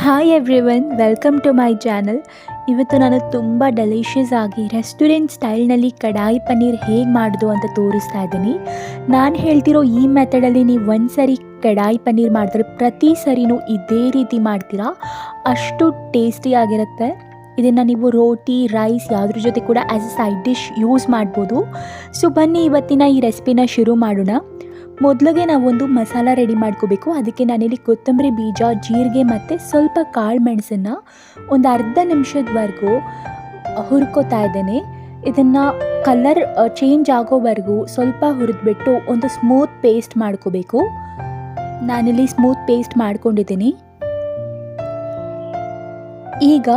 Hi everyone, welcome to my channel. ಇವತ್ತು ನಾನು ತುಂಬ ಡೆಲಿಷಿಯಸ್ ಆಗಿ ರೆಸ್ಟೋರೆಂಟ್ ಸ್ಟೈಲ್ನಲ್ಲಿ ಕಡಾಯಿ ಪನ್ನೀರ್ ಹೇಗೆ ಮಾಡೋದು ಅಂತ ತೋರಿಸ್ತಾ ಇದ್ದೀನಿ. ನಾನು ಹೇಳ್ತಿರೋ ಈ ಮೆಥಡಲ್ಲಿ ನೀವು ಒಂದು ಸರಿ ಕಡಾಯಿ ಪನ್ನೀರ್ ಮಾಡಿದ್ರೆ ಪ್ರತಿ ಸರಿನೂ ಇದೇ ರೀತಿ ಮಾಡ್ತೀರಾ, ಅಷ್ಟು ಟೇಸ್ಟಿಯಾಗಿರುತ್ತೆ. ಇದನ್ನು ನೀವು ರೋಟಿ, ರೈಸ್ ಯಾವುದ್ರ ಜೊತೆ ಕೂಡ as A side dish use ಮಾಡ್ಬೋದು. ಸೊ ಬನ್ನಿ ಇವತ್ತಿನ ಈ ರೆಸಿಪಿನ ಶುರು ಮಾಡೋಣ. ಮೊದಲಿಗೆ ನಾವೊಂದು ಮಸಾಲ ರೆಡಿ ಮಾಡ್ಕೋಬೇಕು. ಅದಕ್ಕೆ ನಾನಿಲ್ಲಿ ಕೊತ್ತಂಬರಿ ಬೀಜ, ಜೀರಿಗೆ ಮತ್ತು ಸ್ವಲ್ಪ ಕಾಳು ಮೆಣಸನ್ನು ಒಂದು ಅರ್ಧ ನಿಮಿಷದವರೆಗೂ ಹುರ್ಕೋತಾ ಇದ್ದೇನೆ. ಇದನ್ನು ಕಲರ್ ಚೇಂಜ್ ಆಗೋವರೆಗೂ ಸ್ವಲ್ಪ ಹುರಿದ್ಬಿಟ್ಟು ಒಂದು ಸ್ಮೂತ್ ಪೇಸ್ಟ್ ಮಾಡ್ಕೋಬೇಕು. ನಾನಿಲ್ಲಿ ಸ್ಮೂತ್ ಪೇಸ್ಟ್ ಮಾಡ್ಕೊಂಡಿದ್ದೀನಿ. ಈಗ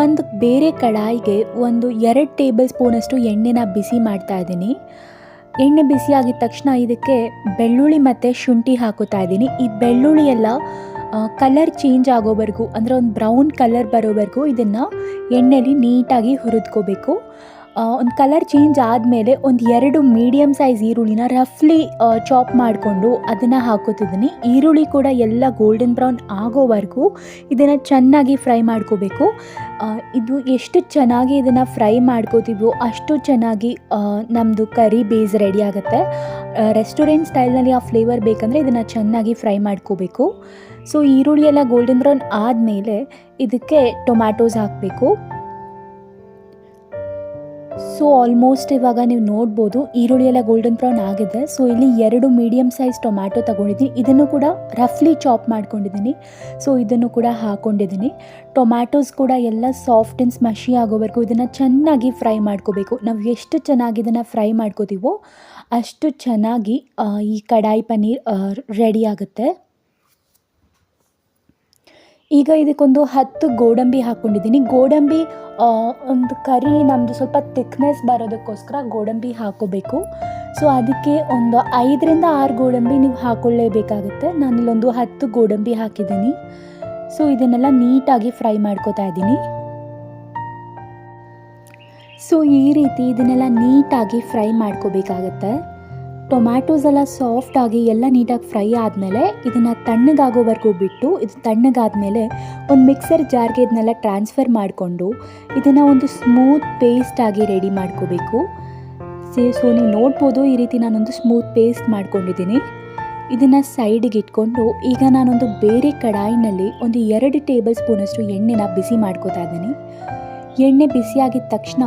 ಒಂದು ಬೇರೆ ಕಡಾಯಿಗೆ ಒಂದು 2 ಟೇಬಲ್ ಸ್ಪೂನಷ್ಟು ಎಣ್ಣೆನ ಬಿಸಿ ಮಾಡ್ತಾ ಇದ್ದೀನಿ. ಎಣ್ಣೆ ಬಿಸಿ ಆಗಿದ ತಕ್ಷಣ ಇದಕ್ಕೆ ಬೆಳ್ಳುಳ್ಳಿ ಮತ್ತು ಶುಂಠಿ ಹಾಕೋತಾ ಇದ್ದೀನಿ. ಈ ಬೆಳ್ಳುಳ್ಳಿ ಎಲ್ಲ ಕಲರ್ ಚೇಂಜ್ ಆಗೋವರೆಗೂ, ಅಂದರೆ ಒಂದು ಬ್ರೌನ್ ಕಲರ್ ಬರೋವರೆಗೂ ಇದನ್ನು ಎಣ್ಣೆಲಿ ನೀಟಾಗಿ ಹುರಿದ್ಕೋಬೇಕು. ಒಂದು ಕಲರ್ ಚೇಂಜ್ ಆದಮೇಲೆ ಒಂದು 2 ಮೀಡಿಯಮ್ ಸೈಜ್ ಈರುಳ್ಳಿನ ರಫ್ಲಿ ಚಾಪ್ ಮಾಡಿಕೊಂಡು ಅದನ್ನು ಹಾಕೋತಿದ್ದೀನಿ. ಈರುಳ್ಳಿ ಕೂಡ ಎಲ್ಲ ಗೋಲ್ಡನ್ ಬ್ರೌನ್ ಆಗೋವರೆಗೂ ಇದನ್ನು ಚೆನ್ನಾಗಿ ಫ್ರೈ ಮಾಡ್ಕೋಬೇಕು. ಇದು ಎಷ್ಟು ಚೆನ್ನಾಗಿ ಇದನ್ನು ಫ್ರೈ ಮಾಡ್ಕೋತೀವೋ ಅಷ್ಟು ಚೆನ್ನಾಗಿ ನಮ್ಮದು ಕರಿ ಬೇಸ್ ರೆಡಿ ಆಗುತ್ತೆ. ರೆಸ್ಟೋರೆಂಟ್ ಸ್ಟೈಲ್ನಲ್ಲಿ ಆ ಫ್ಲೇವರ್ ಬೇಕಂದರೆ ಇದನ್ನು ಚೆನ್ನಾಗಿ ಫ್ರೈ ಮಾಡ್ಕೋಬೇಕು. ಸೊ ಈರುಳ್ಳಿ ಎಲ್ಲ ಗೋಲ್ಡನ್ ಬ್ರೌನ್ ಆದಮೇಲೆ ಇದಕ್ಕೆ ಟೊಮ್ಯಾಟೋಸ್ ಹಾಕಬೇಕು. ಸೊ ಆಲ್ಮೋಸ್ಟ್ ಇವಾಗ ನೀವು ನೋಡ್ಬೋದು ಈರುಳ್ಳಿ ಎಲ್ಲ ಗೋಲ್ಡನ್ ಬ್ರೌನ್ ಆಗಿದೆ. ಸೊ ಇಲ್ಲಿ 2 ಮೀಡಿಯಮ್ ಸೈಜ್ ಟೊಮ್ಯಾಟೊ ತೊಗೊಂಡಿದ್ದೀನಿ. ಇದನ್ನು ಕೂಡ ರಫ್ಲಿ ಚಾಪ್ ಮಾಡ್ಕೊಂಡಿದ್ದೀನಿ. ಸೊ ಇದನ್ನು ಕೂಡ ಹಾಕ್ಕೊಂಡಿದ್ದೀನಿ. ಟೊಮ್ಯಾಟೋಸ್ ಕೂಡ ಎಲ್ಲ ಸಾಫ್ಟ್ ಆ್ಯಂಡ್ ಸ್ಮಶಿ ಆಗೋವರೆಗೂ ಇದನ್ನು ಚೆನ್ನಾಗಿ ಫ್ರೈ ಮಾಡ್ಕೋಬೇಕು. ನಾವು ಎಷ್ಟು ಚೆನ್ನಾಗಿ ಇದನ್ನು ಫ್ರೈ ಮಾಡ್ಕೋತೀವೋ ಅಷ್ಟು ಚೆನ್ನಾಗಿ ಈ ಕಡಾಯಿ ಪನ್ನೀರ್ ರೆಡಿ ಆಗುತ್ತೆ. ಈಗ ಇದಕ್ಕೊಂದು 10 ಗೋಡಂಬಿ ಹಾಕ್ಕೊಂಡಿದ್ದೀನಿ. ಗೋಡಂಬಿ ಒಂದು ಕರಿ ನಮ್ಮದು ಸ್ವಲ್ಪ ಥಿಕ್ನೆಸ್ ಬರೋದಕ್ಕೋಸ್ಕರ ಗೋಡಂಬಿ ಹಾಕ್ಕೋಬೇಕು. ಸೊ ಅದಕ್ಕೆ ಒಂದು 5ರಿಂದ 6 ಗೋಡಂಬಿ ನೀವು ಹಾಕ್ಕೊಳ್ಳೇಬೇಕಾಗುತ್ತೆ. ನಾನಿಲ್ಲೊಂದು 10 ಗೋಡಂಬಿ ಹಾಕಿದ್ದೀನಿ. ಸೊ ಇದನ್ನೆಲ್ಲ ನೀಟಾಗಿ ಫ್ರೈ ಮಾಡ್ಕೋತಾ ಇದ್ದೀನಿ. ಸೊ ಈ ರೀತಿ ಇದನ್ನೆಲ್ಲ ನೀಟಾಗಿ ಫ್ರೈ ಮಾಡ್ಕೋಬೇಕಾಗತ್ತೆ. ಟೊಮ್ಯಾಟೋಸ್ ಎಲ್ಲ ಸಾಫ್ಟಾಗಿ ಎಲ್ಲ ನೀಟಾಗಿ ಫ್ರೈ ಆದಮೇಲೆ ಇದನ್ನು ತಣ್ಣಗಾಗೋವರೆಗೂ ಬಿಟ್ಟು, ಇದು ತಣ್ಣಗಾದಮೇಲೆ ಒಂದು ಮಿಕ್ಸರ್ ಜಾರ್ಗೆ ಇದನ್ನೆಲ್ಲ ಟ್ರಾನ್ಸ್ಫರ್ ಮಾಡಿಕೊಂಡು ಇದನ್ನು ಒಂದು ಸ್ಮೂತ್ ಪೇಸ್ಟಾಗಿ ರೆಡಿ ಮಾಡ್ಕೋಬೇಕು. ಸೊ ನೀವು ನೋಡ್ಬೋದು ಈ ರೀತಿ ನಾನೊಂದು ಸ್ಮೂತ್ ಪೇಸ್ಟ್ ಮಾಡ್ಕೊಂಡಿದ್ದೀನಿ. ಇದನ್ನು ಸೈಡಿಗೆ ಇಟ್ಕೊಂಡು ಈಗ ನಾನೊಂದು ಬೇರೆ ಕಡಾಯಿನಲ್ಲಿ ಒಂದು 2 ಟೇಬಲ್ ಸ್ಪೂನಷ್ಟು ಎಣ್ಣೆನ ಬಿಸಿ ಮಾಡ್ಕೋತಾ ಇದ್ದೀನಿ. ಎಣ್ಣೆ ಬಿಸಿಯಾಗಿದ್ದ ತಕ್ಷಣ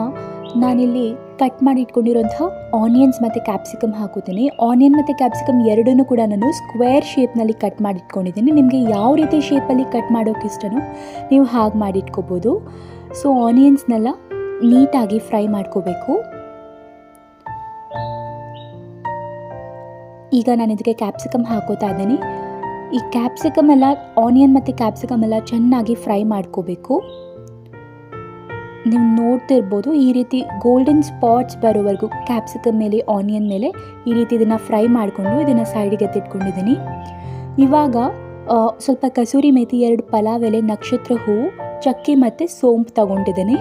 ನಾನಿಲ್ಲಿ ಕಟ್ ಮಾಡಿ ಇಟ್ಕೊಂಡಿರೋಂತಹ ಆನಿಯನ್ಸ್ ಮತ್ತು ಕ್ಯಾಪ್ಸಿಕಮ್ ಹಾಕೋತೀನಿ. ಆನಿಯನ್ ಮತ್ತು ಕ್ಯಾಪ್ಸಿಕಮ್ ಎರಡನ್ನೂ ಕೂಡ ನಾನು ಸ್ಕ್ವೇರ್ ಶೇಪ್ನಲ್ಲಿ ಕಟ್ ಮಾಡಿ ಇಟ್ಕೊಂಡಿದ್ದೀನಿ. ನಿಮಗೆ ಯಾವ ರೀತಿ ಶೇಪಲ್ಲಿ ಕಟ್ ಮಾಡೋಕ್ಕೆ ಇಷ್ಟನೋ ನೀವು ಹಾಗೆ ಮಾಡಿಟ್ಕೋಬೋದು. ಸೊ ಆನಿಯನ್ಸ್ನೆಲ್ಲ ನೀಟಾಗಿ ಫ್ರೈ ಮಾಡ್ಕೋಬೇಕು. ಈಗ ನಾನು ಇದಕ್ಕೆ ಕ್ಯಾಪ್ಸಿಕಮ್ ಹಾಕೋತಾ ಇದ್ದೀನಿ. ಈ ಕ್ಯಾಪ್ಸಿಕಮ್ ಎಲ್ಲ, ಆನಿಯನ್ ಮತ್ತು ಕ್ಯಾಪ್ಸಿಕಮ್ ಎಲ್ಲ ಚೆನ್ನಾಗಿ ಫ್ರೈ ಮಾಡ್ಕೋಬೇಕು. ನೀವು ನೋಡ್ತಿರ್ಬೋದು ಈ ರೀತಿ ಗೋಲ್ಡನ್ ಸ್ಪಾಟ್ಸ್ ಬರೋವರೆಗೂ ಕ್ಯಾಪ್ಸಿಕಮ್ ಮೇಲೆ, ಆನಿಯನ್ ಮೇಲೆ ಈ ರೀತಿ ಇದನ್ನು ಫ್ರೈ ಮಾಡಿಕೊಂಡು ಇದನ್ನು ಸೈಡಿಗೆ ಎತ್ತಿಟ್ಕೊಂಡಿದ್ದೀನಿ. ಇವಾಗ ಸ್ವಲ್ಪ ಕಸೂರಿ ಮೇಥಿ, 2 ಪಲಾವ್ ಎಲೆ, ನಕ್ಷತ್ರ ಹೂವು, ಚಕ್ಕೆ ಮತ್ತು ಸೋಂಪು ತಗೊಂಡಿದ್ದೀನಿ.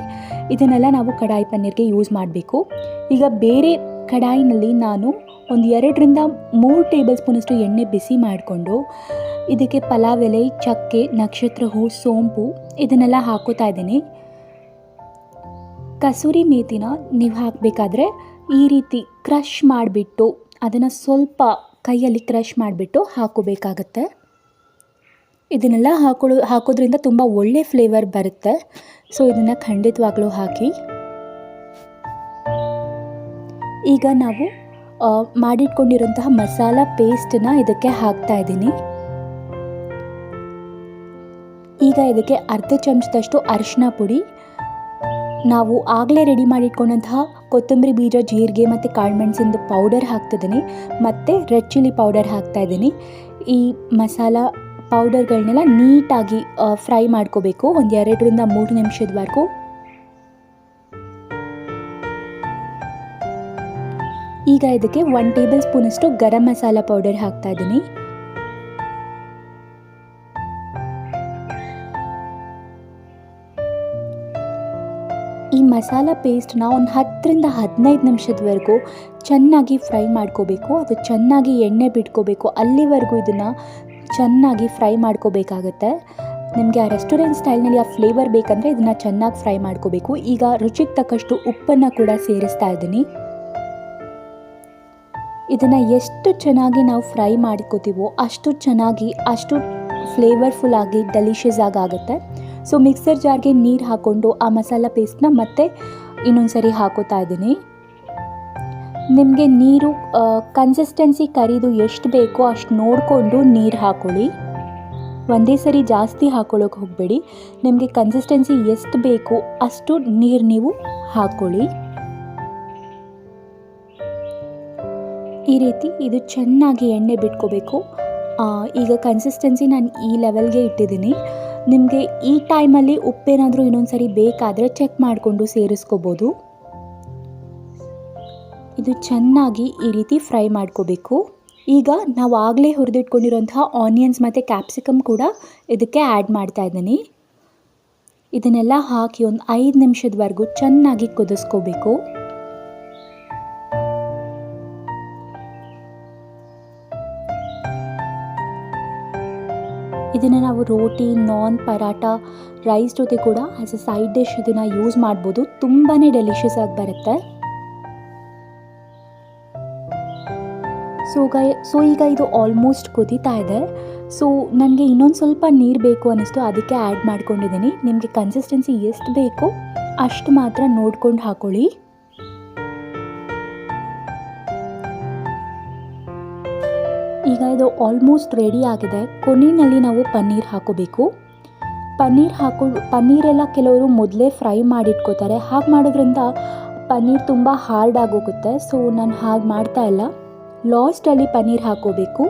ಇದನ್ನೆಲ್ಲ ನಾವು ಕಡಾಯಿ ಪನ್ನೀರ್ಗೆ ಯೂಸ್ ಮಾಡಬೇಕು. ಈಗ ಬೇರೆ ಕಡಾಯಿನಲ್ಲಿ ನಾನು ಒಂದು 2ರಿಂದ 3 ಟೇಬಲ್ ಸ್ಪೂನಷ್ಟು ಎಣ್ಣೆ ಬಿಸಿ ಮಾಡಿಕೊಂಡು ಇದಕ್ಕೆ ಪಲಾವ್ ಎಲೆ, ಚಕ್ಕೆ, ನಕ್ಷತ್ರ ಹೂವು, ಸೋಂಪು ಇದನ್ನೆಲ್ಲ ಹಾಕೋತಾ ಇದ್ದೀನಿ. ಕಸೂರಿ ಮೇಥಿನ ನೀವು ಹಾಕಬೇಕಾದ್ರೆ ಈ ರೀತಿ ಕ್ರಷ್ ಮಾಡಿಬಿಟ್ಟು ಅದನ್ನು ಸ್ವಲ್ಪ ಕೈಯಲ್ಲಿ ಕ್ರಷ್ ಮಾಡಿಬಿಟ್ಟು ಹಾಕೋಬೇಕಾಗತ್ತೆ. ಇದನ್ನೆಲ್ಲ ಹಾಕೋದ್ರಿಂದ ತುಂಬ ಒಳ್ಳೆ ಫ್ಲೇವರ್ ಬರುತ್ತೆ. ಸೊ ಇದನ್ನು ಖಂಡಿತವಾಗ್ಲೂ ಹಾಕಿ. ಈಗ ನಾವು ಮಾಡಿಟ್ಕೊಂಡಿರೋಂತಹ ಮಸಾಲ ಪೇಸ್ಟನ್ನ ಇದಕ್ಕೆ ಹಾಕ್ತಾ ಇದ್ದೀನಿ. ಈಗ ಇದಕ್ಕೆ ಅರ್ಧ ಚಮಚದಷ್ಟು ಅರಿಶಿನ ಪುಡಿ, ನಾವು ಆಗಲೇ ರೆಡಿ ಮಾಡಿಟ್ಕೊಂಡಂತಹ ಕೊತ್ತಂಬರಿ ಬೀಜ, ಜೀರಿಗೆ ಮತ್ತು ಕಾಳುಮೆಣಸಿಂದು ಪೌಡರ್ ಹಾಕ್ತಿದ್ದೀನಿ ಮತ್ತು ರೆಡ್ ಚಿಲ್ಲಿ ಪೌಡರ್ ಹಾಕ್ತಾಯಿದ್ದೀನಿ. ಈ ಮಸಾಲ ಪೌಡರ್ಗಳನ್ನೆಲ್ಲ ನೀಟಾಗಿ ಫ್ರೈ ಮಾಡ್ಕೋಬೇಕು ಒಂದು 2ರಿಂದ 3 ನಿಮಿಷದವರೆಗೂ. ಈಗ ಇದಕ್ಕೆ 1 ಟೇಬಲ್ ಸ್ಪೂನಷ್ಟು ಗರಂ ಮಸಾಲ ಪೌಡರ್ ಹಾಕ್ತಾಯಿದ್ದೀನಿ. ಈ ಮಸಾಲ ಪೇಸ್ಟ್ನ ಒಂದು 10ರಿಂದ 15 ನಿಮಿಷದವರೆಗೂ ಚೆನ್ನಾಗಿ ಫ್ರೈ ಮಾಡ್ಕೋಬೇಕು. ಅದು ಚೆನ್ನಾಗಿ ಎಣ್ಣೆ ಬಿಟ್ಕೋಬೇಕು. ಅಲ್ಲಿವರೆಗೂ ಇದನ್ನು ಚೆನ್ನಾಗಿ ಫ್ರೈ ಮಾಡ್ಕೋಬೇಕಾಗತ್ತೆ. ನಿಮಗೆ ಆ ರೆಸ್ಟೋರೆಂಟ್ ಸ್ಟೈಲ್ನಲ್ಲಿ ಆ ಫ್ಲೇವರ್ ಬೇಕಂದರೆ ಇದನ್ನು ಚೆನ್ನಾಗಿ ಫ್ರೈ ಮಾಡ್ಕೋಬೇಕು. ಈಗ ರುಚಿಗೆ ತಕ್ಕಷ್ಟು ಉಪ್ಪನ್ನು ಕೂಡ ಸೇರಿಸ್ತಾ ಇದ್ದೀನಿ. ಇದನ್ನು ಎಷ್ಟು ಚೆನ್ನಾಗಿ ನಾವು ಫ್ರೈ ಮಾಡ್ಕೋತೀವೋ ಅಷ್ಟು ಚೆನ್ನಾಗಿ, ಅಷ್ಟು ಫ್ಲೇವರ್ಫುಲ್ ಆಗಿ, ಡೆಲಿಷಿಯಸ್ ಆಗುತ್ತೆ. ಸೊ ಮಿಕ್ಸರ್ ಜಾರ್ಗೆ ನೀರು ಹಾಕ್ಕೊಂಡು ಆ ಮಸಾಲ ಪೇಸ್ಟ್ನ ಮತ್ತೆ ಇನ್ನೊಂದು ಸರಿ ಹಾಕೋತಾ ಇದ್ದೀನಿ. ನಿಮಗೆ ನೀರು ಕನ್ಸಿಸ್ಟೆನ್ಸಿ ಕರಿದು ಎಷ್ಟು ಬೇಕೋ ಅಷ್ಟು ನೋಡಿಕೊಂಡು ನೀರು ಹಾಕ್ಕೊಳ್ಳಿ. ಒಂದೇ ಸರಿ ಜಾಸ್ತಿ ಹಾಕ್ಕೊಳ್ಳೋಕೆ ಹೋಗಬೇಡಿ. ನಿಮಗೆ ಕನ್ಸಿಸ್ಟೆನ್ಸಿ ಎಷ್ಟು ಬೇಕು ಅಷ್ಟು ನೀರು ನೀವು ಹಾಕ್ಕೊಳ್ಳಿ. ಈ ರೀತಿ ಇದು ಚೆನ್ನಾಗಿ ಎಣ್ಣೆ ಬಿಟ್ಕೋಬೇಕು. ಈಗ ಕನ್ಸಿಸ್ಟೆನ್ಸಿ ನಾನು ಈ ಲೆವೆಲ್ಗೆ ಇಟ್ಟಿದ್ದೀನಿ. ನಿಮಗೆ ಈ ಟೈಮಲ್ಲಿ ಉಪ್ಪೇನಾದರೂ ಇನ್ನೊಂದು ಸರಿ ಬೇಕಾದರೆ ಚೆಕ್ ಮಾಡಿಕೊಂಡು ಸೇರಿಸ್ಕೋಬೋದು. ಇದು ಚೆನ್ನಾಗಿ ಈ ರೀತಿ ಫ್ರೈ ಮಾಡ್ಕೋಬೇಕು. ಈಗ ನಾವು ಆಗಲೇ ಹುರಿದಿಟ್ಕೊಂಡಿರೋಂತಹ ಆನಿಯನ್ಸ್ ಮತ್ತು ಕ್ಯಾಪ್ಸಿಕಮ್ ಕೂಡ ಇದಕ್ಕೆ ಆ್ಯಡ್ ಮಾಡ್ತಾ ಇದ್ದೀನಿ. ಇದನ್ನೆಲ್ಲ ಹಾಕಿ ಒಂದು 5 ನಿಮಿಷದವರೆಗೂ ಚೆನ್ನಾಗಿ ಕುದಿಸ್ಕೋಬೇಕು. ಇದನ್ನು ನಾವು ರೋಟಿ, ನಾನ್, ಪರಾಟ, ರೈಸ್ ಜೊತೆ ಕೂಡ ಆ್ಯಸ್ ಎ ಸೈಡ್ ಡಿಶ್ ಇದನ್ನು ಯೂಸ್ ಮಾಡ್ಬೋದು. ತುಂಬಾ ಡೆಲಿಷಿಯಸ್ ಆಗಿ ಬರುತ್ತೆ. ಸೊ ಈಗ ಇದು ಆಲ್ಮೋಸ್ಟ್ ಕುದೀತಾ ಇದೆ. ಸೊ ನನಗೆ ಇನ್ನೊಂದು ಸ್ವಲ್ಪ ನೀರು ಬೇಕು ಅನ್ನಿಸ್ತು, ಅದಕ್ಕೆ ಆ್ಯಡ್ ಮಾಡ್ಕೊಂಡಿದ್ದೀನಿ. ನಿಮಗೆ ಕನ್ಸಿಸ್ಟೆನ್ಸಿ ಎಷ್ಟು ಬೇಕೋ ಅಷ್ಟು ಮಾತ್ರ ನೋಡ್ಕೊಂಡು ಹಾಕೊಳ್ಳಿ. ಈಗ ಇದು ಆಲ್ಮೋಸ್ಟ್ ರೆಡಿ ಆಗಿದೆ. ಕೊನೆಯಲ್ಲಿ ನಾವು ಪನ್ನೀರ್ ಹಾಕೋಬೇಕು. ಪನ್ನೀರೆಲ್ಲ ಕೆಲವರು ಮೊದಲೇ ಫ್ರೈ ಮಾಡಿಟ್ಕೋತಾರೆ. ಹಾಗೆ ಮಾಡೋದ್ರಿಂದ ಪನ್ನೀರ್ ತುಂಬ ಹಾರ್ಡ್ ಆಗೋಗುತ್ತೆ. ಸೊ ನಾನು ಹಾಗೆ ಮಾಡ್ತಾ ಇಲ್ಲ, ಲಾಸ್ಟಲ್ಲಿ ಪನ್ನೀರ್ ಹಾಕೋಬೇಕು.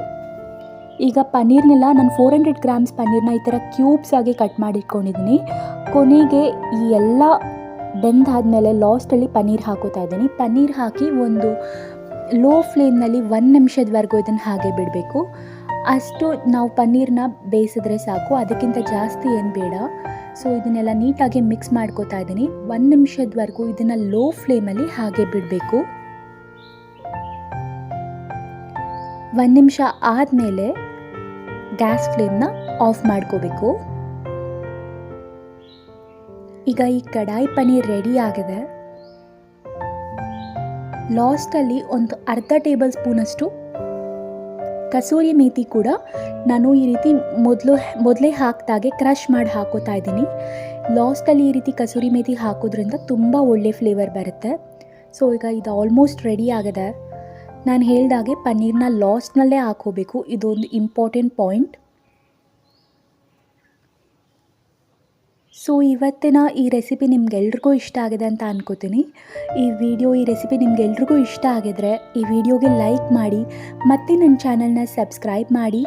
ಈಗ ಪನ್ನೀರ್ನೆಲ್ಲ ನಾನು 400 ಗ್ರಾಮ್ಸ್ ಪನ್ನೀರ್ನ ಈ ಥರ ಕ್ಯೂಬ್ಸ್ ಆಗಿ ಕಟ್ ಮಾಡಿಟ್ಕೊಂಡಿದ್ದೀನಿ. ಕೊನೆಗೆ ಈ ಎಲ್ಲ ಬೆಂದಾದಮೇಲೆ ಲಾಸ್ಟಲ್ಲಿ ಪನ್ನೀರ್ ಹಾಕೋತಾ ಇದ್ದೀನಿ. ಪನ್ನೀರ್ ಹಾಕಿ ಒಂದು ಲೋ ಫ್ಲೇಮ್ನಲ್ಲಿ 1 ನಿಮಿಷದವರೆಗೂ ಇದನ್ನು ಹಾಗೆ ಬಿಡಬೇಕು. ಅಷ್ಟು ನಾವು ಪನ್ನೀರ್ನ ಬೇಯಿಸಿದ್ರೆ ಸಾಕು, ಅದಕ್ಕಿಂತ ಜಾಸ್ತಿ ಏನು ಬೇಡ. ಸೊ ಇದನ್ನೆಲ್ಲ ನೀಟಾಗಿ ಮಿಕ್ಸ್ ಮಾಡ್ಕೋತಾ ಇದ್ದೀನಿ. 1 ನಿಮಿಷದವರೆಗೂ ಇದನ್ನು ಲೋ ಫ್ಲೇಮಲ್ಲಿ ಹಾಗೆ ಬಿಡಬೇಕು. 1 ನಿಮಿಷ ಆದಮೇಲೆ ಗ್ಯಾಸ್ ಫ್ಲೇಮ್ನ ಆಫ್ ಮಾಡ್ಕೋಬೇಕು. ಈಗ ಈ ಕಡಾಯಿ ಪನ್ನೀರ್ ರೆಡಿ ಆಗಿದೆ. ಲಾಸ್ಟಲ್ಲಿ ಒಂದು ಅರ್ಧ ಟೇಬಲ್ ಸ್ಪೂನಷ್ಟು ಕಸೂರಿ ಮೇಥಿ ಕೂಡ ನಾನು ಈ ರೀತಿ ಮೊದಲೇ ಹಾಕಿದಾಗೆ ಕ್ರಷ್ ಮಾಡಿ ಹಾಕೋತಾ ಇದ್ದೀನಿ. ಲಾಸ್ಟಲ್ಲಿ ಈ ರೀತಿ ಕಸೂರಿ ಮೇಥಿ ಹಾಕೋದ್ರಿಂದ ತುಂಬ ಒಳ್ಳೆ ಫ್ಲೇವರ್ ಬರುತ್ತೆ. ಸೊ ಈಗ ಇದು ಆಲ್ಮೋಸ್ಟ್ ರೆಡಿ ಆಗಿದೆ. ನಾನು ಹೇಳಿದಾಗೆ ಪನ್ನೀರ್ನ ಲಾಸ್ಟ್ನಲ್ಲೇ ಹಾಕೋಬೇಕು, ಇದೊಂದು ಇಂಪಾರ್ಟೆಂಟ್ ಪಾಯಿಂಟ್. ಸೊ ಇವತ್ತಿನ ಈ ರೆಸಿಪಿ ನಿಮ್ಗೆಲ್ರಿಗೂ ಇಷ್ಟ ಆಗಿದೆ ಅಂತ ಅನ್ಕೋತೀನಿ. ಈ ರೆಸಿಪಿ ನಿಮ್ಗೆಲ್ರಿಗೂ ಇಷ್ಟ ಆಗಿದ್ರೆ ಈ ವಿಡಿಯೋಗೆ ಲೈಕ್ ಮಾಡಿ ಮತ್ತು ನನ್ನ ಚಾನಲ್ನ ಸಬ್ಸ್ಕ್ರೈಬ್ ಮಾಡಿ.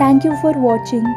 Thank you for watching.